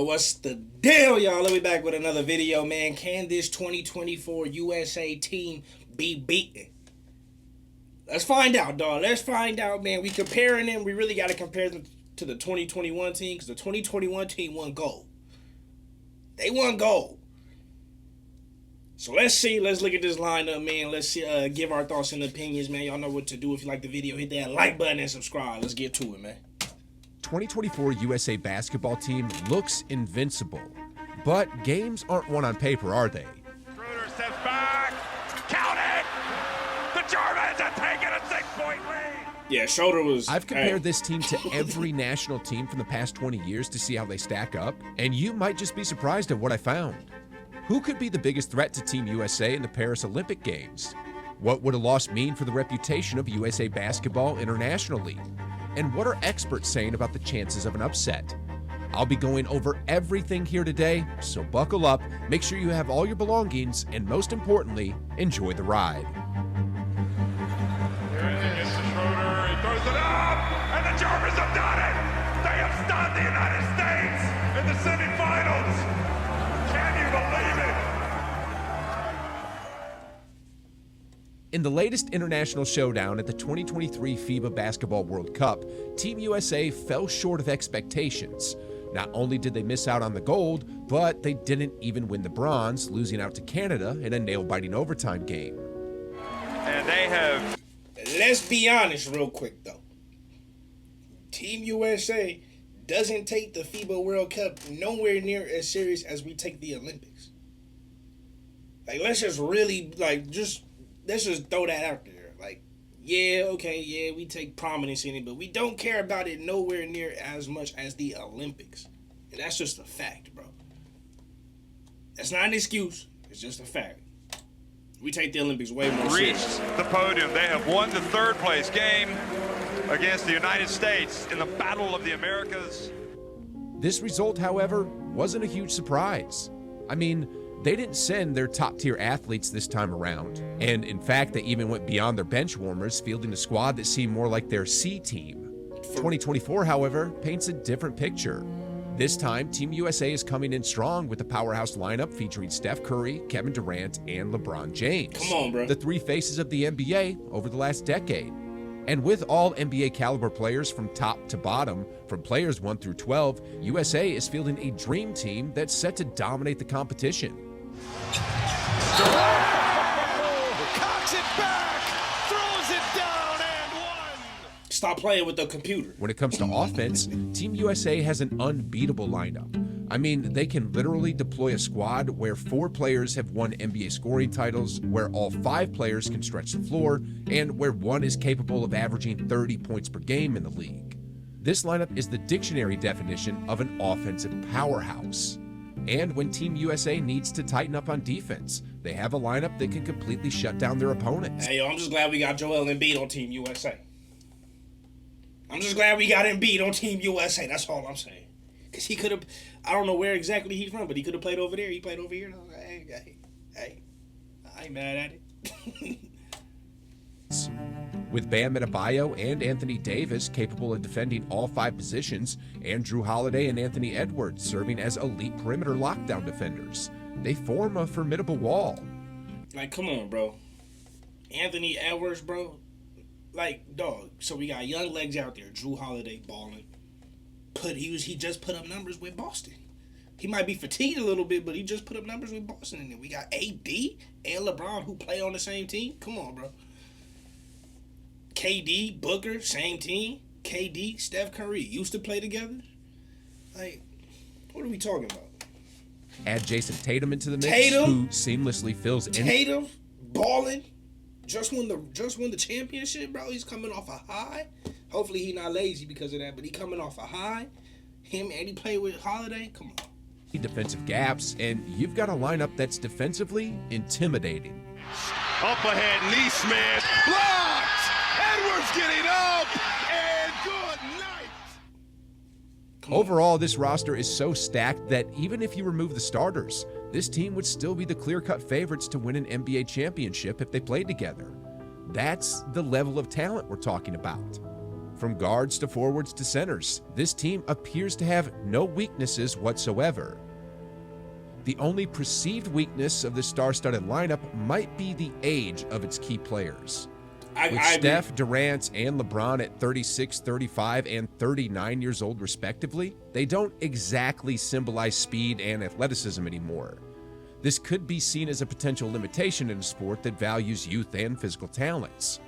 What's the deal, y'all? Let me back with another video, man. Can this 2024 USA team be beaten? Let's find out, dog. Let's find out, man. We comparing them. We really got to compare them to the 2021 team because the 2021 team won gold. They won gold. So let's see. Let's look at this lineup, man. Let's see, give our thoughts and opinions, man. Y'all know what to do. If you like the video, hit that like button and subscribe. Let's get to it, man. 2024 USA basketball team looks invincible, but games aren't won on paper, are they? Schroeder steps back, count it! The Germans are taking a 6-point lead! Yeah, Schroeder was... I've compared this team to every national team from the past 20 years to see how they stack up, and you might just be surprised at what I found. Who could be the biggest threat to Team USA in the Paris Olympic Games? What would a loss mean for the reputation of USA basketball internationally? And what are experts saying about the chances of an upset? I'll be going over everything here today, so buckle up, make sure you have all your belongings, and most importantly, enjoy the ride. Here it is to Schroeder, he throws it up, and the Germans have done it! They have stunned the United States in the semifinals! Can you believe it? In the latest international showdown at the 2023 FIBA Basketball World Cup, Team USA fell short of expectations. Not only did they miss out on the gold, but they didn't even win the bronze, losing out to Canada in a nail-biting overtime game. And they have... Let's be honest real quick, though. Team USA doesn't take the FIBA World Cup nowhere near as serious as we take the Olympics. Like, let's just really, let's just throw that out there. Like, yeah, okay, yeah, we take prominence in it, but we don't care about it nowhere near as much as the Olympics. And that's just a fact, bro. That's not an excuse. It's just a fact. We take the Olympics way more reached seriously. the podium. They have won the third place game against the United States in the Battle of the Americas. This result, however, wasn't a huge surprise. I mean, they didn't send their top-tier athletes this time around. And in fact, they even went beyond their bench warmers, fielding a squad that seemed more like their C team. 2024, however, paints a different picture. This time, Team USA is coming in strong with a powerhouse lineup featuring Steph Curry, Kevin Durant, and LeBron James. Come on, bro. The three faces of the NBA over the last decade. And with all NBA caliber players from top to bottom, from players 1 through 12, USA is fielding a dream team that's set to dominate the competition. Cocks it back, throws it down, and one. Stop playing with the computer. When it comes to offense, Team USA has an unbeatable lineup. I mean, they can literally deploy a squad where 4 players have won NBA scoring titles, where all 5 players can stretch the floor, and where 1 is capable of averaging 30 points per game in the league. This lineup is the dictionary definition of an offensive powerhouse. And when Team USA needs to tighten up on defense, they have a lineup that can completely shut down their opponents. Hey, yo, I'm just glad we got Joel Embiid on Team USA. I'm just glad we got Embiid on Team USA. That's all I'm saying. Because he could have, I don't know where exactly he's from, but he could have played over there. He played over here. And I was like, hey, I ain't mad at it. With Bam Adebayo and Anthony Davis capable of defending all 5 positions, and Drew Holiday and Anthony Edwards serving as elite perimeter lockdown defenders, they form a formidable wall. Like, come on, bro. Anthony Edwards, bro. Like, dog. So we got young legs out there. Drew Holiday balling. He just put up numbers with Boston. He might be fatigued a little bit, but he just put up numbers with Boston. And then we got AD and LeBron who play on the same team. Come on, bro. KD, Booker, same team. KD, Steph Curry used to play together. Like, what are we talking about? Add Jason Tatum into the mix, Tatum? who seamlessly fills in. Tatum, balling, just won the championship, bro. He's coming off a high. Hopefully he not lazy because of that, but he coming off a high. Him and he played with Holiday. Come on. Defensive gaps, and you've got a lineup that's defensively intimidating. Up ahead, Neesmith, blocked! Edwards getting up, and good night! Overall, this roster is so stacked that even if you remove the starters, this team would still be the clear-cut favorites to win an NBA championship if they played together. That's the level of talent we're talking about. From guards to forwards to centers, this team appears to have no weaknesses whatsoever. The only perceived weakness of the star-studded lineup might be the age of its key players. With Steph, Durant, and LeBron at 36, 35, and 39 years old respectively, they don't exactly symbolize speed and athleticism anymore. This could be seen as a potential limitation in a sport that values youth and physical talents.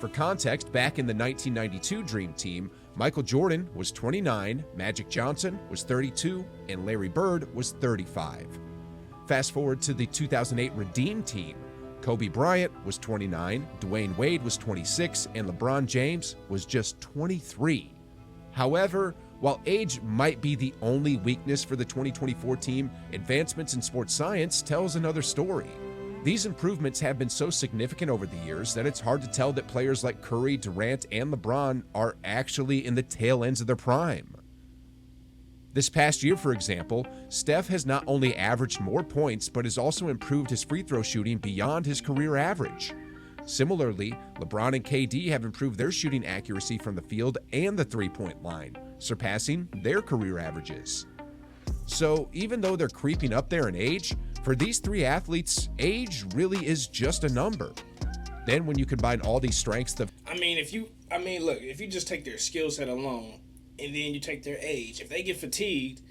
For context, back in the 1992 Dream Team, Michael Jordan was 29, Magic Johnson was 32, and Larry Bird was 35. Fast forward to the 2008 Redeem Team, Kobe Bryant was 29, Dwayne Wade was 26, and LeBron James was just 23. However, while age might be the only weakness for the 2024 team, advancements in sports science tells another story. These improvements have been so significant over the years that it's hard to tell that players like Curry, Durant, and LeBron are actually in the tail ends of their prime. This past year, for example, Steph has not only averaged more points, but has also improved his free throw shooting beyond his career average. Similarly, LeBron and KD have improved their shooting accuracy from the field and the three-point line, surpassing their career averages. So even though they're creeping up there in age, for these three athletes, age really is just a number. Then when you combine all these strengths, if you just take their skill set alone, and then you take their age, if they get fatigued,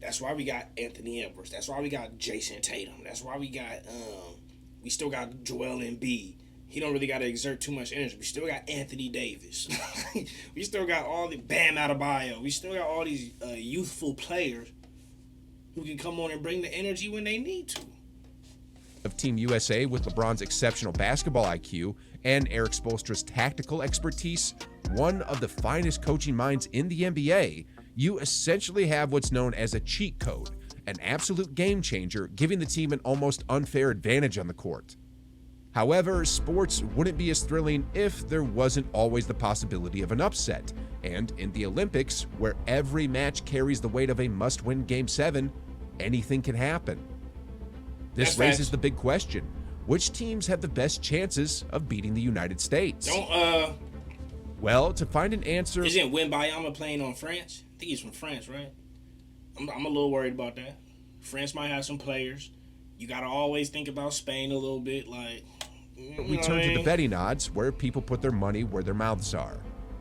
that's why we got Anthony Edwards. That's why we got Jason Tatum. That's why we still got Joel Embiid. He don't really got to exert too much energy. We still got Anthony Davis. We still got all the Bam Adebayo. We still got all these youthful players who can come on and bring the energy when they need to. Of Team USA with LeBron's exceptional basketball IQ and Eric Spoelstra's tactical expertise, one of the finest coaching minds in the NBA, you essentially have what's known as a cheat code, an absolute game changer, giving the team an almost unfair advantage on the court. However, sports wouldn't be as thrilling if there wasn't always the possibility of an upset. And in the Olympics, where every match carries the weight of a must-win Game 7, anything can happen. This raises the big question. Which teams have the best chances of beating the United States? Well, to find an answer... Isn't Wembayama playing on France? I think he's from France, right? I'm a little worried about that. France might have some players. You got to always think about Spain a little bit. We turn to the betting odds, where people put their money where their mouths are.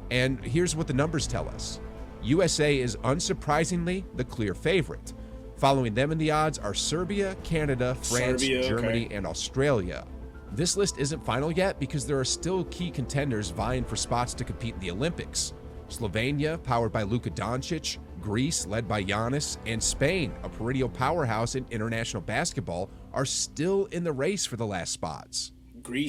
And here's what the numbers tell us. USA is unsurprisingly the clear favorite. Following them in the odds are Serbia, Canada, France, Germany, and Australia. This list isn't final yet because there are still key contenders vying for spots to compete in the Olympics. Slovenia, powered by Luka Doncic, Greece, led by Giannis, and Spain, a perennial powerhouse in international basketball, are still in the race for the last spots.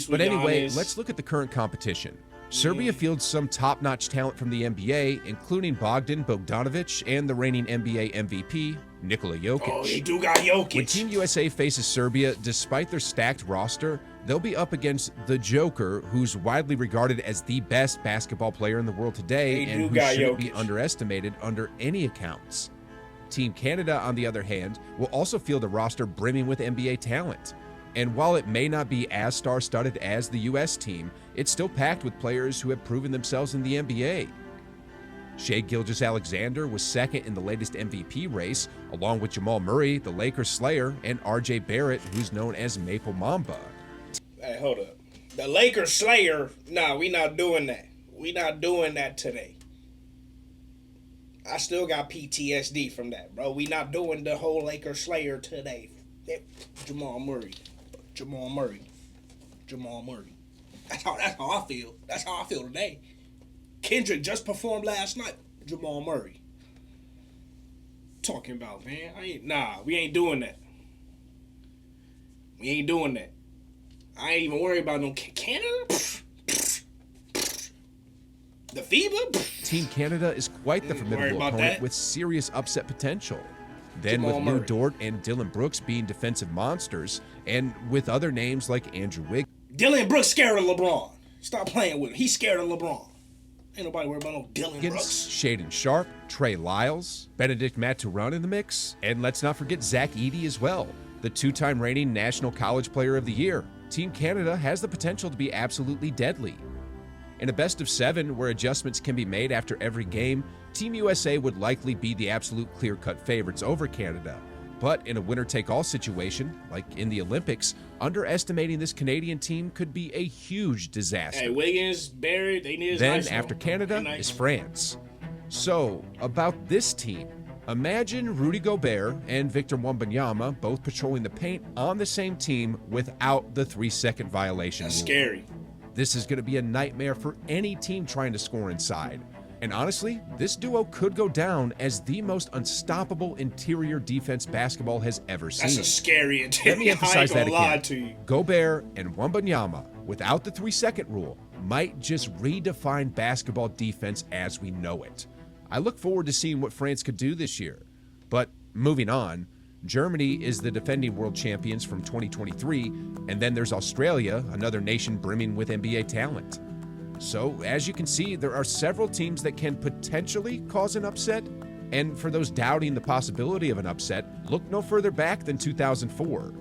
But anyway, let's look at the current competition. Serbia fields some top-notch talent from the NBA, including Bogdan Bogdanovic and the reigning NBA MVP, Nikola Jokic. Oh, they do got Jokic. When Team USA faces Serbia, despite their stacked roster, they'll be up against the Joker, who's widely regarded as the best basketball player in the world today and who shouldn't be underestimated under any accounts. Team Canada, on the other hand, will also field a roster brimming with NBA talent. And while it may not be as star-studded as the U.S. team, it's still packed with players who have proven themselves in the NBA. Shai Gilgeous-Alexander was second in the latest MVP race, along with Jamal Murray, the Lakers Slayer, and R.J. Barrett, who's known as Maple Mamba. Hey, hold up. The Lakers Slayer? Nah, we not doing that. We not doing that today. I still got PTSD from that, bro. We not doing the whole Lakers Slayer today. Jamal Murray. That's how I feel. That's how I feel today. Kendrick just performed last night. Jamal Murray. Talking about, man. We ain't doing that. We ain't doing that. I ain't even worried about no Canada. The FIBA. Team Canada is quite the formidable opponent with serious upset potential. Then Jamal with Murray. Lou Dort and Dylan Brooks being defensive monsters, and with other names like Andrew Wiggins. Dylan Brooks scared of LeBron. Stop playing with him. He's scared of LeBron. Ain't nobody worried about no Dylan Brooks. Shaedon Sharpe, Trey Lyles, Benedict Mathurin in the mix, and let's not forget Zach Edey as well, the two-time reigning National College Player of the Year. Team Canada has the potential to be absolutely deadly. In a best of 7 where adjustments can be made after every game, Team USA would likely be the absolute clear-cut favorites over Canada. But in a winner-take-all situation, like in the Olympics, underestimating this Canadian team could be a huge disaster. Hey, Wiggins, Barrett, they need Then nice after one. Canada Nice is one. France. So, about this team, imagine Rudy Gobert and Victor Wembanyama both patrolling the paint on the same team without the 3-second violation That's rule. scary. This is going to be a nightmare for any team trying to score inside. And honestly, this duo could go down as the most unstoppable interior defense basketball has ever seen. That's a scary interior. Let me emphasize I ain't that gonna lie again. to you. Gobert and Wembanyama, without the 3-second rule, might just redefine basketball defense as we know it. I look forward to seeing what France could do this year. But moving on, Germany is the defending world champions from 2023, and then there's Australia, another nation brimming with NBA talent. So, as you can see, there are several teams that can potentially cause an upset, and for those doubting the possibility of an upset, look no further back than 2004.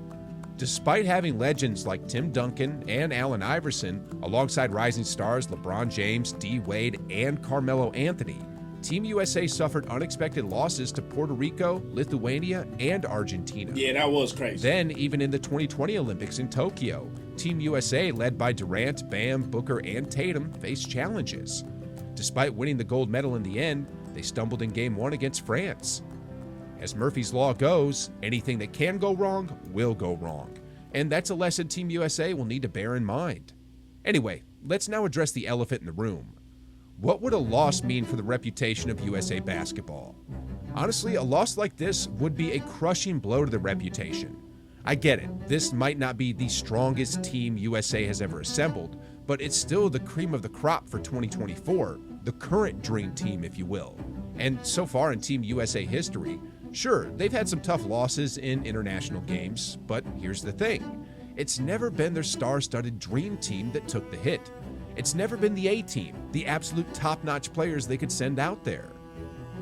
Despite having legends like Tim Duncan and Allen Iverson, alongside rising stars LeBron James, D. Wade, and Carmelo Anthony, Team USA suffered unexpected losses to Puerto Rico, Lithuania, and Argentina. Yeah, that was crazy. Then, even in the 2020 Olympics in Tokyo, Team USA, led by Durant, Bam, Booker, and Tatum, faced challenges. Despite winning the gold medal in the end, they stumbled in Game 1 against France. As Murphy's Law goes, anything that can go wrong will go wrong. And that's a lesson Team USA will need to bear in mind. Anyway, let's now address the elephant in the room. What would a loss mean for the reputation of USA basketball? Honestly, a loss like this would be a crushing blow to the reputation. I get it, this might not be the strongest team USA has ever assembled, but it's still the cream of the crop for 2024, the current dream team, if you will. And so far in Team USA history, sure, they've had some tough losses in international games, but here's the thing. It's never been their star-studded dream team that took the hit. It's never been the A-team, the absolute top-notch players they could send out there.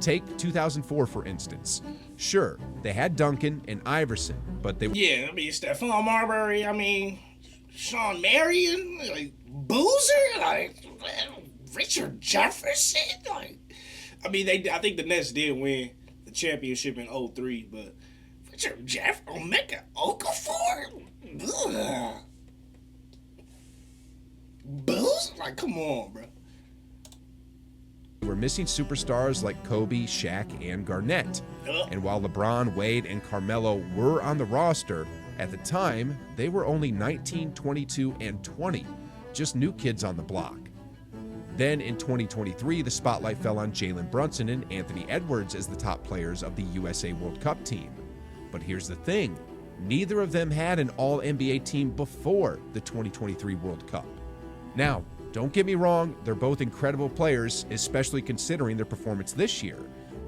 Take 2004, for instance. Sure, they had Duncan and Iverson, but they... Yeah, I mean, Stephon Marbury, I mean, Sean Marion, like, Boozer, like, Richard Jefferson, like... I mean, I think the Nets did win the championship in 03, but Richard Jefferson, Omega Okafor? Ugh. Boozer? Like, come on, bro. were missing superstars like Kobe, Shaq, and Garnett. And while LeBron, Wade, and Carmelo were on the roster, at the time, they were only 19, 22, and 20, just new kids on the block. Then in 2023, the spotlight fell on Jalen Brunson and Anthony Edwards as the top players of the USA World Cup team. But here's the thing, neither of them had an All-NBA team before the 2023 World Cup. Now, don't get me wrong, they're both incredible players, especially considering their performance this year.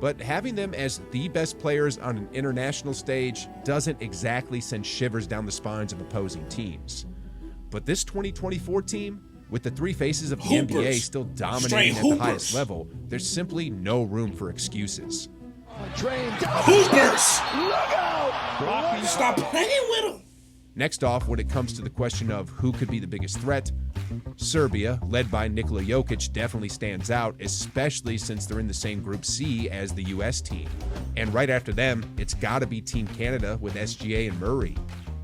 But having them as the best players on an international stage doesn't exactly send shivers down the spines of opposing teams. But this 2024 team, with the three faces of the NBA still dominating at the highest level, there's simply no room for excuses. Hoopers! Stop playing with them! Next off, when it comes to the question of who could be the biggest threat, Serbia, led by Nikola Jokic, definitely stands out, especially since they're in the same Group C as the US team. And right after them, it's gotta be Team Canada with SGA and Murray.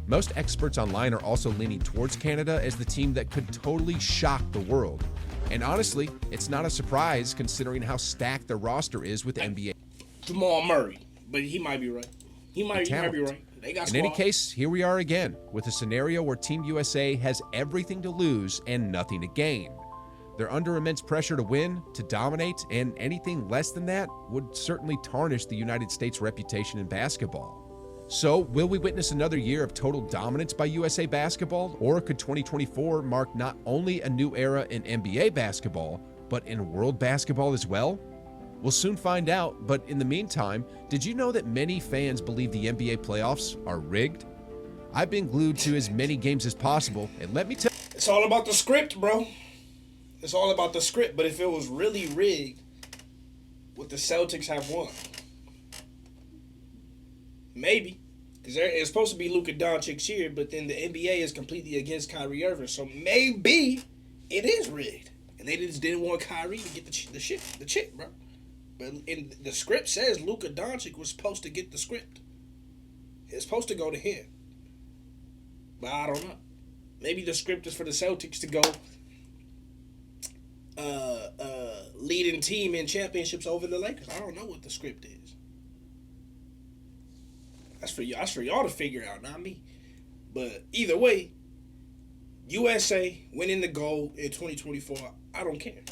Most experts online are also leaning towards Canada as the team that could totally shock the world. And honestly, it's not a surprise considering how stacked their roster is with NBA. Jamal Murray, but he might be right. He might be right. They got In any case, here we are again with a scenario where Team USA has everything to lose and nothing to gain. They're under immense pressure to win, to dominate, and anything less than that would certainly tarnish the United States' reputation in basketball. So, will we witness another year of total dominance by USA basketball, or could 2024 mark not only a new era in NBA basketball, but in world basketball as well? We'll soon find out, but in the meantime, did you know that many fans believe the NBA playoffs are rigged? I've been glued to as many games as possible, and let me tell you, it's all about the script, bro. It's all about the script, but if it was really rigged, would the Celtics have won? Maybe. Because it's supposed to be Luka Doncic here, but then the NBA is completely against Kyrie Irving, so maybe it is rigged. and they just didn't want Kyrie to get the chip, bro. But in the script says Luka Doncic was supposed to get the script. It's supposed to go to him. But I don't know. Maybe the script is for the Celtics to go leading team in championships over the Lakers. I don't know what the script is. That's for y'all to figure out, not me. But either way, USA winning the gold in 2024, I don't care.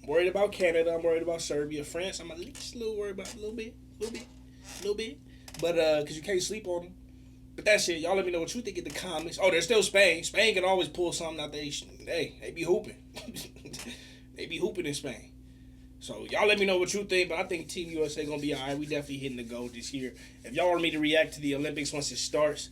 I'm worried about Canada. I'm worried about Serbia. France, I'm at least a little worried about a little bit. But, because you can't sleep on them. But that's it. Y'all let me know what you think in the comments. Oh, there's still Spain. Spain can always pull something out there. Hey, they be hooping. They be hooping in Spain. So, y'all let me know what you think. But I think Team USA going to be all right. We definitely hitting the goal this year. If y'all want me to react to the Olympics once it starts,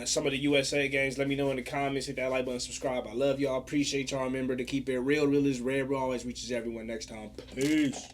some of the USA games, let me know in the comments. Hit that like button, subscribe. I love y'all. Appreciate y'all. Remember to keep it real. Real is rare. Always reaches everyone. Next time. Peace.